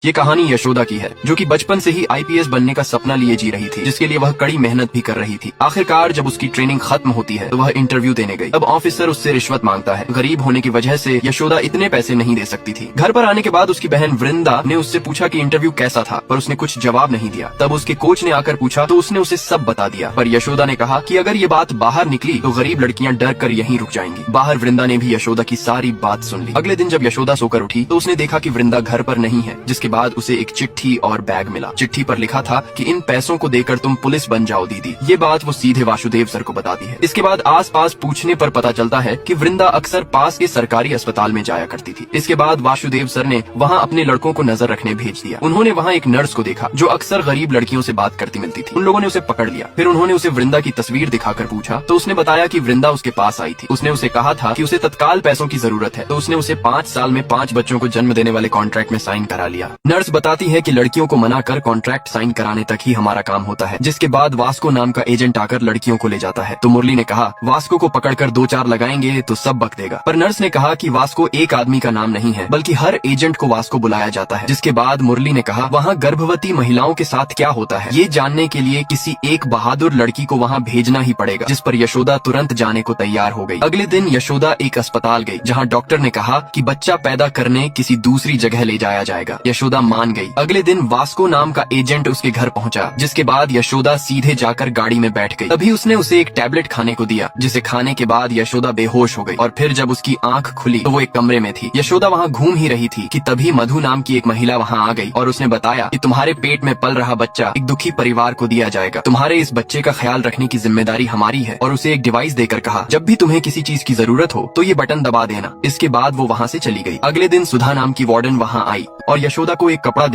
ये कहानी यशोदा की है, जो कि बचपन से ही आईपीएस बनने का सपना लिए जी रही थी, जिसके लिए वह कड़ी मेहनत भी कर रही थी। आखिरकार जब उसकी ट्रेनिंग खत्म होती है तो वह इंटरव्यू देने गई। अब ऑफिसर उससे रिश्वत मांगता है। गरीब होने की वजह से यशोदा इतने पैसे नहीं दे सकती थी। घर पर आने के बाद उसकी बहन वृंदा ने उससे पूछा कि इंटरव्यू कैसा था, पर उसने कुछ जवाब नहीं दिया। तब उसके कोच ने आकर पूछा तो उसने उसे सब बता दिया, पर यशोदा ने कहा कि अगर ये बात बाहर निकली तो गरीब लड़कियां डर कर यहीं रुक जाएंगी। बाहर वृंदा ने भी यशोदा की सारी बात सुन ली। अगले दिन जब यशोदा सोकर उठी तो उसने देखा कि वृंदा घर पर नहीं है, जिसके बाद उसे एक चिट्ठी और बैग मिला। चिट्ठी पर लिखा था कि इन पैसों को देकर तुम पुलिस बन जाओ दीदी। ये बात वो सीधे वासुदेव सर को बताती है। इसके बाद आसपास पूछने पर पता चलता है कि वृंदा अक्सर पास के सरकारी अस्पताल में जाया करती थी। इसके बाद वासुदेव सर ने वहाँ अपने लड़कों को नजर रखने भेज दिया। उन्होंने वहाँ एक नर्स को देखा जो अक्सर गरीब लड़कियों से बात करती मिलती थी। उन लोगों ने उसे पकड़ लिया। फिर उन्होंने उसे वृंदा की तस्वीर दिखाकर पूछा तो उसने बताया कि वृंदा उसके पास आई थी। उसने उसे कहा था कि उसे तत्काल पैसों की जरूरत है, तो उसने उसे 5 साल में 5 बच्चों को जन्म देने वाले कॉन्ट्रैक्ट में साइन करा लिया। नर्स बताती है कि लड़कियों को मना कर कॉन्ट्रैक्ट साइन कराने तक ही हमारा काम होता है। जिसके बाद वास्को नाम का एजेंट आकर लड़कियों को ले जाता है। तो मुरली ने कहा वास्को को पकड़कर 2-4 लगाएंगे तो सब बक देगा, पर नर्स ने कहा कि वास्को एक आदमी का नाम नहीं है, बल्कि हर एजेंट को वास्को बुलाया जाता है। जिसके बाद मुरली ने कहा वहाँ गर्भवती महिलाओं के साथ क्या होता है ये जानने के लिए किसी एक बहादुर लड़की को वहाँ भेजना ही पड़ेगा। जिस पर यशोदा तुरंत जाने को तैयार हो गई। अगले दिन यशोदा एक अस्पताल गई, जहाँ डॉक्टर ने कहा कि बच्चा पैदा करने किसी दूसरी जगह ले जाया जाएगा। यशोदा मान गई। अगले दिन वास्को नाम का एजेंट उसके घर पहुंचा, जिसके बाद यशोदा सीधे जाकर गाड़ी में बैठ गई। तभी उसने उसे एक टैबलेट खाने को दिया, जिसे खाने के बाद यशोदा बेहोश हो गई। और फिर जब उसकी आंख खुली तो वो एक कमरे में थी। यशोदा वहाँ घूम ही रही थी कि तभी मधु नाम की एक महिला वहाँ आ गई और उसने बताया कि तुम्हारे पेट में पल रहा बच्चा एक दुखी परिवार को दिया जाएगा। तुम्हारे इस बच्चे का ख्याल रखने की जिम्मेदारी हमारी है। और उसे एक डिवाइस देकर कहा जब भी तुम्हें किसी चीज की जरूरत हो तो ये बटन दबा देना। इसके बाद वो वहाँ से चली गई। अगले दिन सुधा नाम की वार्डन वहाँ आई और यशोदा को एक कपड़ा